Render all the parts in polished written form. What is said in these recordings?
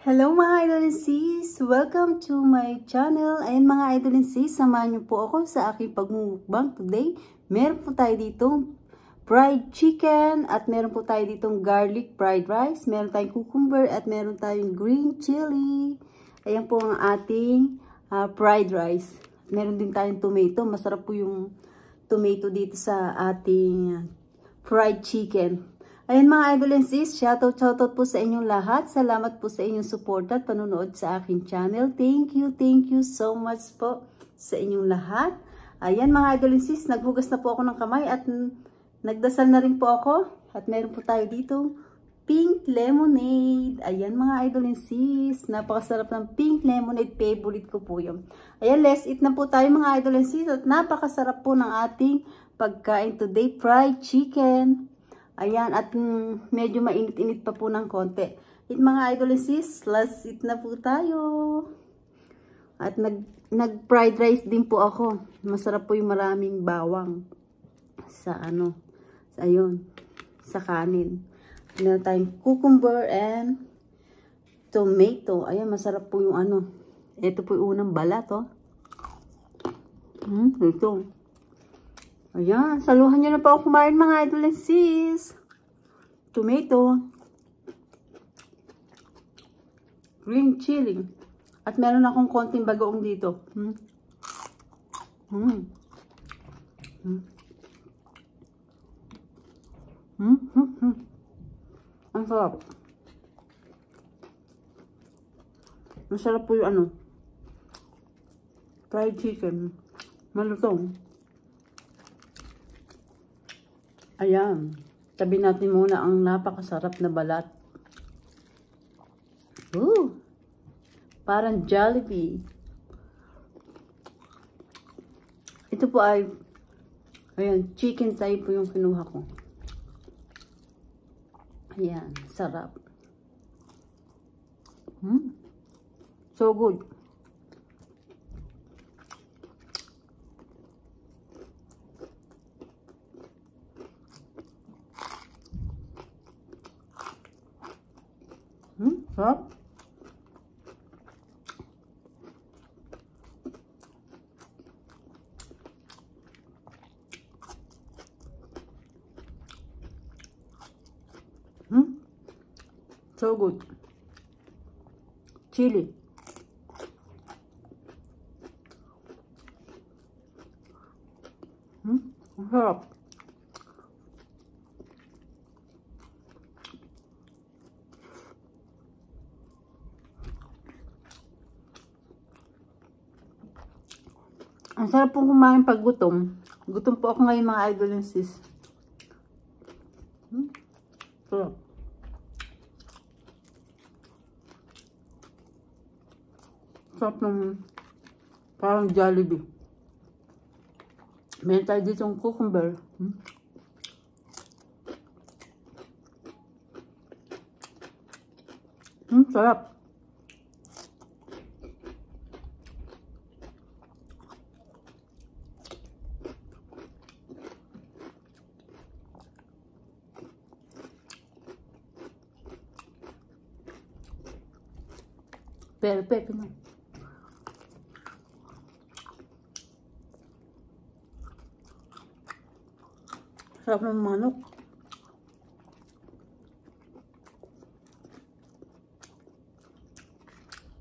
Hello mga idol and sis! Welcome to my channel. Ayan mga idol and sis, samahan niyo po ako sa aking pagmumukbang today. Meron po tayo ditong fried chicken at meron po tayo ditong garlic fried rice. Meron tayong cucumber at meron tayong green chili. Ayan po ang ating fried rice. Meron din tayong tomato. Masarap po yung tomato dito sa ating fried chicken. Ayan mga idol and sis, shoutout po sa inyong lahat. Salamat po sa inyong support at panonood sa aking channel. Thank you so much po sa inyong lahat. Ayan mga idol and sis, naghugas na po ako ng kamay at nagdasal na rin po ako. At meron po tayo dito pink lemonade. Ayan mga idol and sis, napakasarap ng pink lemonade. Favorite ko po yun. Ayan, let's eat na po tayo mga idol and sis. At napakasarap po ng ating pagkain today, fried chicken. Ayan, at medyo mainit-init pa po ng konti. At mga idol and sis, let's eat na po tayo. At nag-fried rice din po ako. Masarap po yung maraming bawang sa sa kanin. Meron tayong cucumber and tomato. Ayan, masarap po yung ito po yung unang balat, oh. Ito. Ayan, saluhan nyo na po ako kumain mga idol and sis. Tomato. Green chili. At meron akong konting bagoong dito. Ang sarap. Ang sarap po yung fried chicken. Malutong. Ayan, tabi natin muna ang napakasarap na balat. Ooh, parang Jollibee. Ito po ay, ayan, chicken thigh po yung kinuha ko. Ayan, sarap. So good. Sarap. So good. Chili. Sarap. Ang sarap pong kumain pag gutom. Gutom po ako ngayon mga idol and sis. Sarap. Sarap ng parang Jollibee. Meron tayo dito yung cucumber. Sarap. Perfect na. Sarap ng manok.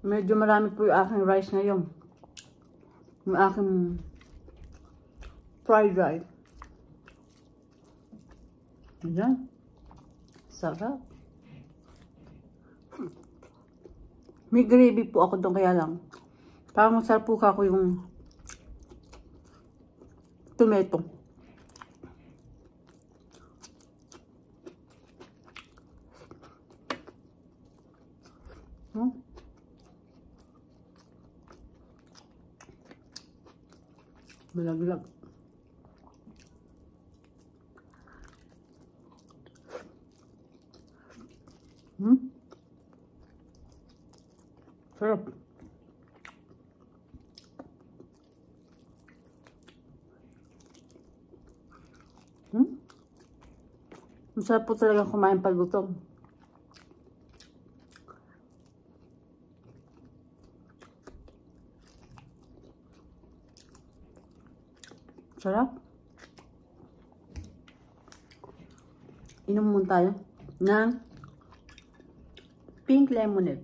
Medyo marami po yung aking rice ngayon. Yung aking fried rice. Ayan. Sarap. May gravy po ako doon, kaya lang. Parang masarap po ako yung tomato. Malaglag. Sarap. Masarap po talaga kumain pag gutom. Sarap. Inom muna tayo ng pink lemonade.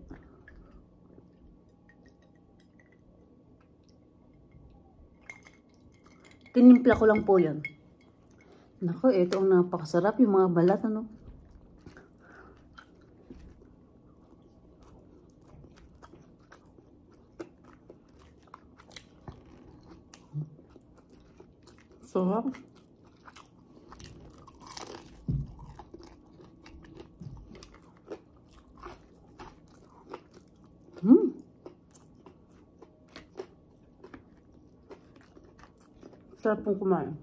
Tinimpla ko lang po yan. Naku, ito ang napakasarap. Yung mga balat, ano. Sarap. Sarap pong kumain.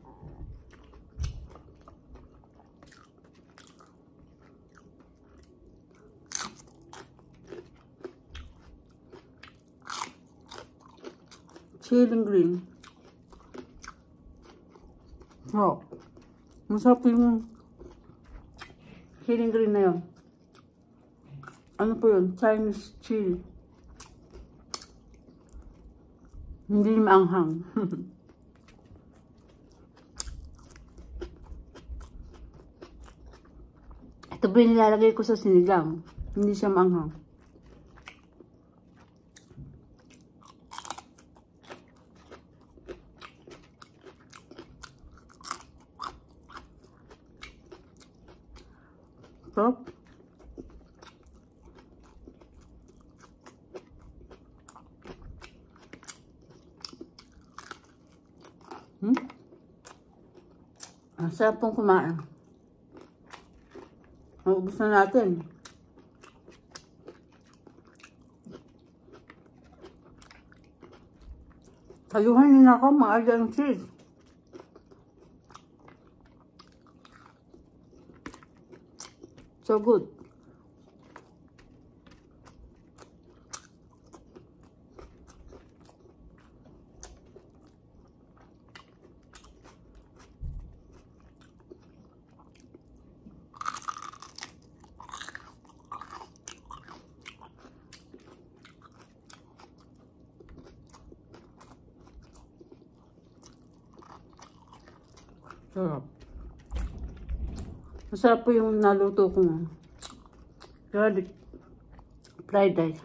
Chilling green. Oh, masarap yung chilling green na yun. Ano po yun? Chinese chili. Hindi maanghang. Ito ba yung nilalagay ko sa sinigang? Hindi siya maanghang. Sarap. Ang sarap pong kumain. Maubos na natin. Sayuhan nyo na ako, maaga ang cheese. So good. Sarap. Masarap po yung naluto kong garlic fried rice.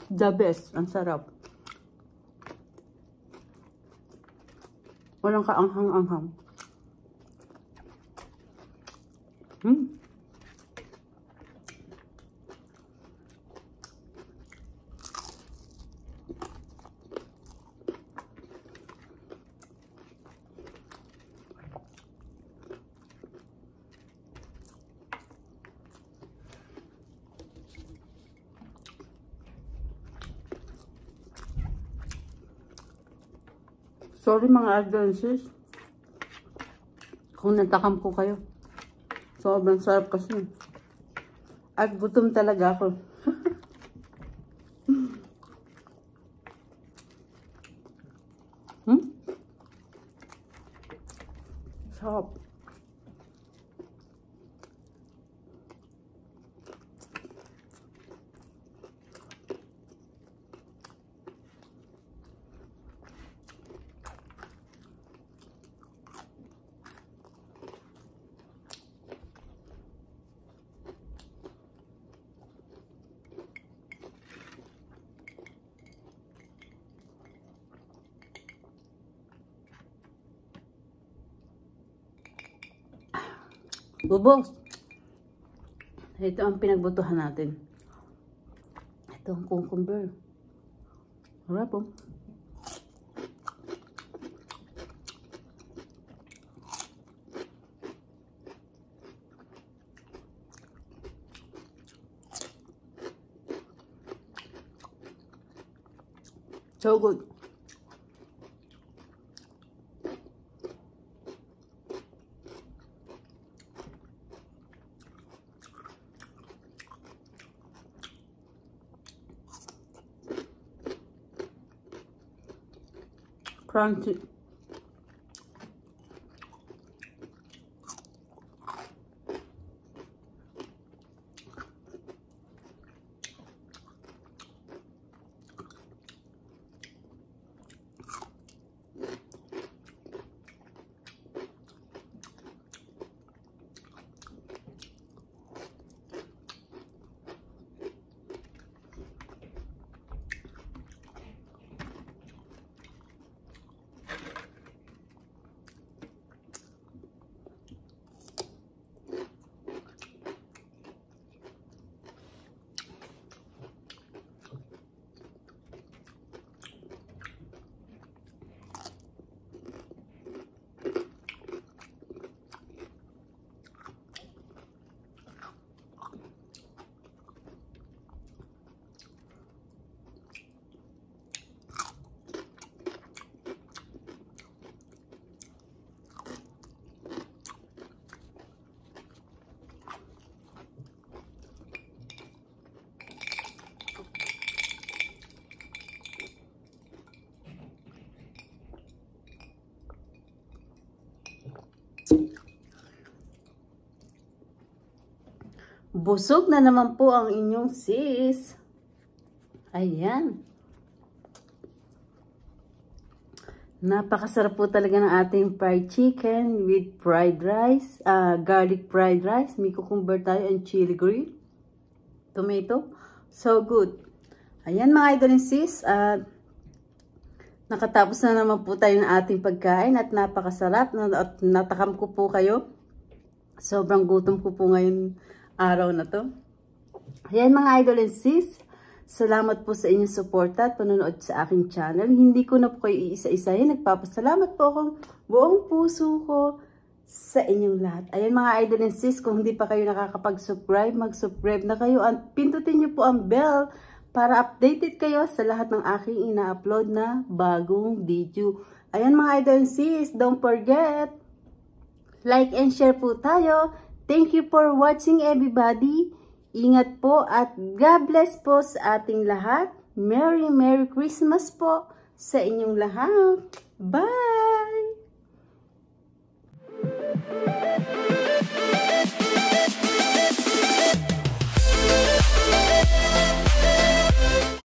The best. Ang sarap. Walang kaanghang-anghang. Sorry mga advances. Kung natakam ko kayo. Sobrang sarap kasi. At gutom talaga ako. Sarap. Bubos. Ito ang pinagbutuhan natin. Ito ang cucumber. Harap po. So good. Crunchy. Busog na naman po ang inyong sis. Ayan. Napakasarap po talaga ng ating fried chicken with fried rice, garlic fried rice. May cucumber tayo and chili green, tomato. So good. Ayan mga idol and sis. Nakatapos na naman po tayo ng ating pagkain at napakasarap. At natakam ko po kayo. Sobrang gutom ko po ngayon araw na to. Ayan mga idol and sis. Salamat po sa inyong suporta at panonood sa aking channel. Hindi ko na po kayo iisa-isahin. Nagpapasalamat po akong buong puso ko sa inyong lahat. Ayan mga idol and sis, kung hindi pa kayo nakakapag-subscribe, mag-subscribe na kayo. At pindutin niyo po ang bell para updated kayo sa lahat ng aking ina-upload na bagong video. Ayan mga idol and sis, don't forget, like and share po tayo. Thank you for watching everybody. Ingat po at God bless po sa ating lahat. Merry Christmas po sa inyong lahat. Bye!